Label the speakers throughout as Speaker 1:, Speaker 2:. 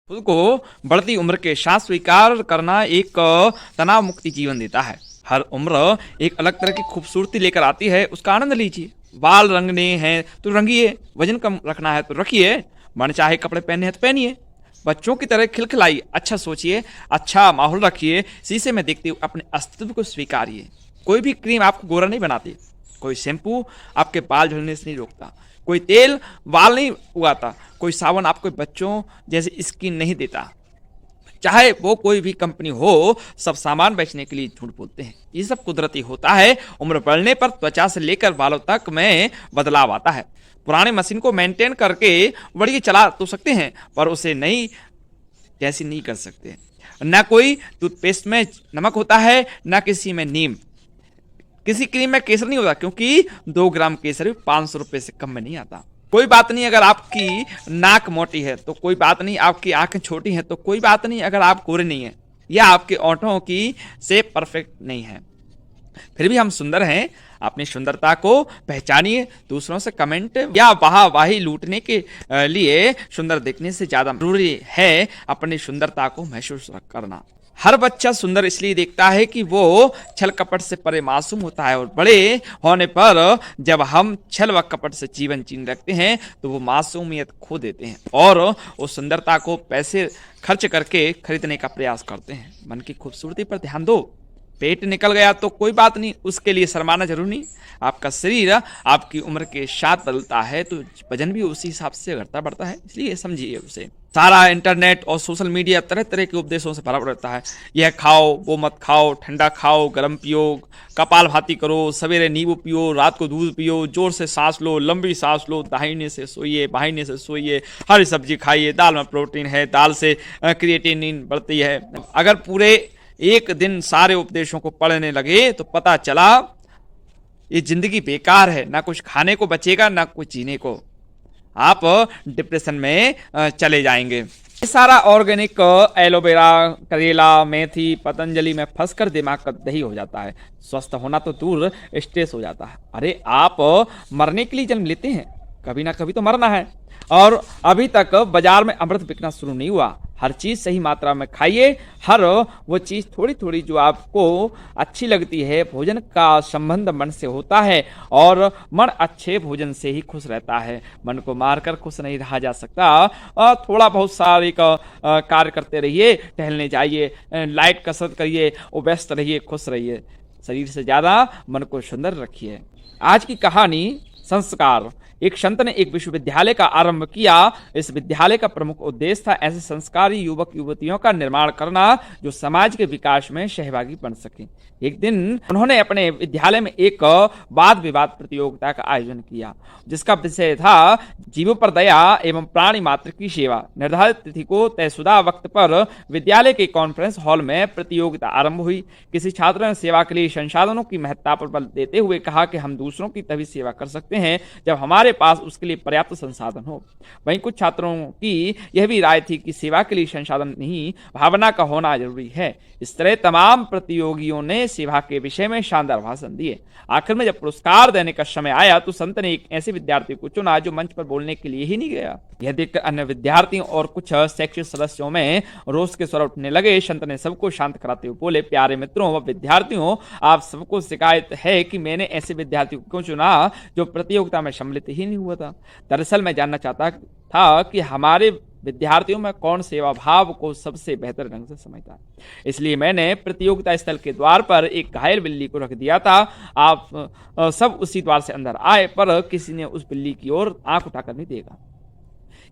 Speaker 1: खुद को बढ़ती उम्र के साथ स्वीकार करना एक तनाव मुक्ति जीवन देता है। हर उम्र एक अलग तरह की खूबसूरती लेकर आती है, उसका आनंद लीजिए। बाल रंगने हैं तो रंगिए, वजन कम रखना है तो रखिए, मन चाहे कपड़े पहने हैं तो पहनिए। बच्चों की तरह खिलखिलाइए, अच्छा सोचिए, अच्छा माहौल रखिए। शीशे में देखते हुए अपने अस्तित्व को स्वीकारिए। कोई भी क्रीम आपको गोरा नहीं बनाती, कोई शैम्पू आपके बाल झड़ने से नहीं रोकता, कोई तेल बाल नहीं उगाता, कोई साबुन आपको बच्चों जैसे स्किन नहीं देता। चाहे वो कोई भी कंपनी हो, सब सामान बेचने के लिए झूठ बोलते हैं। ये सब कुदरती होता है। उम्र बढ़ने पर त्वचा से लेकर बालों तक में बदलाव आता है। पुरानी मशीन को मेंटेन करके बढ़िया चला तो सकते हैं, पर उसे नई जैसी नहीं कर सकते। ना कोई टूथपेस्ट में नमक होता है, ना किसी में नीम। किसी क्रीम में केसर नहीं होता, क्योंकि 2 ग्राम केसर भी 500 रुपए से कम में नहीं आता। कोई बात नहीं अगर आपकी नाक मोटी है तो कोई बात नहीं, आपकी आंखें छोटी हैं तो कोई बात नहीं, अगर आप गोरे नहीं है या आपके ओंठों की शेप परफेक्ट नहीं है, फिर भी हम सुंदर हैं। अपनी सुंदरता को पहचानिए। दूसरों से कमेंट या वाहवाही लूटने के लिए सुंदर दिखने से ज्यादा जरूरी है अपनी सुंदरता को महसूस करना। हर बच्चा सुंदर इसलिए देखता है कि वो छल कपट से परे मासूम होता है, और बड़े होने पर जब हम छल व कपट से जीवन जीने लगते हैं तो वो मासूमियत खो देते हैं और उस सुंदरता को पैसे खर्च करके खरीदने का प्रयास करते हैं। मन की खूबसूरती पर ध्यान दो। पेट निकल गया तो कोई बात नहीं, उसके लिए शर्माना जरूरी नहीं। आपका शरीर आपकी उम्र के साथ बदलता है तो वजन भी उसी हिसाब से घटता बढ़ता है, इसलिए समझिए उसे। सारा इंटरनेट और सोशल मीडिया तरह तरह के उपदेशों से भरा रहता है। यह खाओ, वो मत खाओ, ठंडा खाओ, गर्म पियो, कपाल भाती करो, सवेरे नींबू पियो, रात को दूध पियो, जोर से सांस लो, लंबी सांस लो, दाहिने से सोइए, बाहिने से सोइए, हरी सब्जी खाइए, दाल में प्रोटीन है, दाल से क्रिएटिनिन बढ़ती है। अगर पूरे एक दिन सारे उपदेशों को पढ़ने लगे तो पता चला ये जिंदगी बेकार है, ना कुछ खाने को बचेगा ना कुछ जीने को। आप डिप्रेशन में चले जाएंगे। ये सारा ऑर्गेनिक एलोवेरा, करेला, मेथी, पतंजलि में फंसकर दिमाग का दही हो जाता है। स्वस्थ होना तो दूर, स्ट्रेस हो जाता है। अरे आप मरने के लिए जन्म लेते हैं, कभी ना कभी तो मरना है। और अभी तक बाजार में अमृत बिकना शुरू नहीं हुआ। हर चीज सही मात्रा में खाइए। हर वो चीज थोड़ी थोड़ी जो आपको अच्छी लगती है। भोजन का संबंध मन से होता है और मन अच्छे भोजन से ही खुश रहता है। मन को मारकर खुश नहीं रहा जा सकता। थोड़ा बहुत शारीरिक कार्य करते रहिए, टहलने जाइए, लाइट कसरत करिए, व्यस्त रहिए, खुश रहिए। शरीर से ज्यादा मन को सुंदर रखिए। आज की कहानी संस्कार। एक संत ने एक विश्वविद्यालय का आरंभ किया। इस विद्यालय का प्रमुख उद्देश्य था ऐसे संस्कारी युवक युवतियों का निर्माण करना जो समाज के विकास में सहभागी बन सके। एक दिन उन्होंने अपने विद्यालय में एक वाद विवाद प्रतियोगिता का आयोजन किया, जिसका विषय था जीवों पर दया एवं प्राणी मात्र की सेवा। निर्धारित तिथि को तयशुदा वक्त पर विद्यालय के कॉन्फ्रेंस हॉल में प्रतियोगिता आरंभ हुई। किसी छात्र ने सेवा के लिए संसाधनों की महत्ता पर बल देते हुए कहा कि हम दूसरों की तभी सेवा कर सकते हैं जब हमारे पास उसके लिए पर्याप्त संसाधन हो। वहीं कुछ छात्रों की यह भी राय थी कि सेवा के लिए संसाधन नहीं, भावना का होना जरूरी है। इस तरह तमाम प्रतियोगियों ने सेवा के विषय में शानदार भाषण दिए। आखिर में जब पुरस्कार देने का समय आया तो संत ने एक ऐसे विद्यार्थी को चुना जो मंच पर बोलने के लिए ही नहीं गया। यह देखकर अन्य विद्यार्थियों और कुछ शैक्षिक सदस्यों में रोष के स्वर उठने लगे। संत ने सबको शांत कराते हुए बोले, प्यारे मित्रों व विद्यार्थियों, आप सबको शिकायत है कि मैंने ऐसे विद्यार्थी को क्यों चुना जो प्रतियोगिता में सम्मिलित ही नहीं हुआ था। दरअसल मैं जानना चाहता था कि हमारे विद्यार्थियों में कौन सेवा भाव को सबसे बेहतर ढंग से समझता है। इसलिए मैंने प्रतियोगिता स्थल के द्वार पर एक घायल बिल्ली को रख दिया था। आप सब उसी द्वार से अंदर आए, पर किसी ने उस बिल्ली की ओर आंख उठाकर नहीं देखा।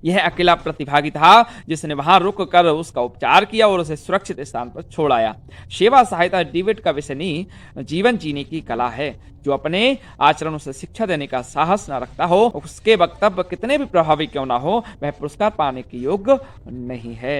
Speaker 1: यह अकेला प्रतिभागी था जिसने वहां रुक कर उसका उपचार किया और उसे सुरक्षित स्थान पर छोड़ आया। सेवा सहायता डिबेट का विषय नहीं, जीवन जीने की कला है। जो अपने आचरणों से शिक्षा देने का साहस न रखता हो, उसके वक्तव्य कितने भी प्रभावी क्यों ना हो, वह पुरस्कार पाने के योग्य नहीं है।